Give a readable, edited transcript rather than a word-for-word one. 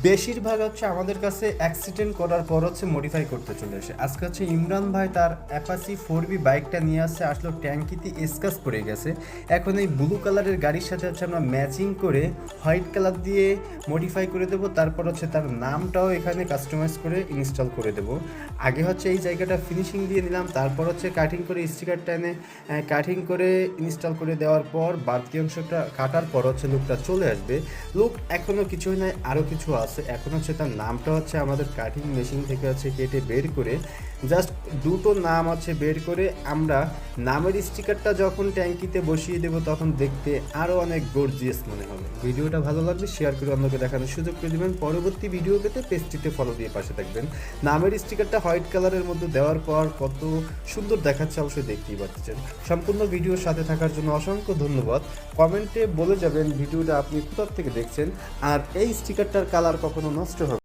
বেশিরভাগ হচ্ছে আমাদের কাছে অ্যাক্সিডেন্ট করার পর হচ্ছে মডিফাই করতে চলে আসে। আজকে হচ্ছে ইমরান ভাই তার অ্যাপাচি 4B বাইকটা নিয়ে আসছে, আসলে ট্যাঙ্কিতে স্ক্র্যাচ পড়ে গেছে। এখন এই ব্লু কালারের গাড়ির সাথে হচ্ছে আমরা ম্যাচিং করে হোয়াইট কালার দিয়ে মডিফাই করে দেবো, তারপর হচ্ছে তার নামটাও এখানে কাস্টমাইজ করে ইনস্টল করে দেবো। আগে হচ্ছে এই জায়গাটা ফিনিশিং দিয়ে নিলাম, তারপর হচ্ছে কাটিং করে স্টিকারটা এনে কাটিং করে ইনস্টল করে দেওয়ার পর বাড়তি অংশটা কাটার পর হচ্ছে লুকটা চলে আসবে। লুক এখনও কিছুই নাই, আরও কিছু আছে। এখন হচ্ছে তার নামটা হচ্ছে আমাদের কাটিং মেশিন থেকে হচ্ছে কেটে বের করে জাস্ট দুটো নাম হচ্ছে বের করে আমরা নামের স্টিকারটা যখন ট্যাঙ্কিতে বসিয়ে দেবো তখন দেখতে আরও অনেক গর্জিয়াস মনে হবে। ভিডিওটা ভালো লাগলে শেয়ার করে অন্যকে দেখানোর সুযোগ করে দেবেন। পরবর্তী ভিডিও পেতে পেজটিতে ফলো দিয়ে পাশে থাকবেন। নামের স্টিকারটা হোয়াইট কালারের মধ্যে দেওয়ার পর কত সুন্দর দেখাচ্ছে অবশ্যই দেখতেই পাচ্ছেন। সম্পূর্ণ ভিডিওর সাথে থাকার জন্য অসংখ্য ধন্যবাদ। কমেন্টে বলে যাবেন ভিডিওটা আপনি কোথা থেকে দেখছেন, আর এই স্টিকারটার কালার কখনো নষ্ট হবে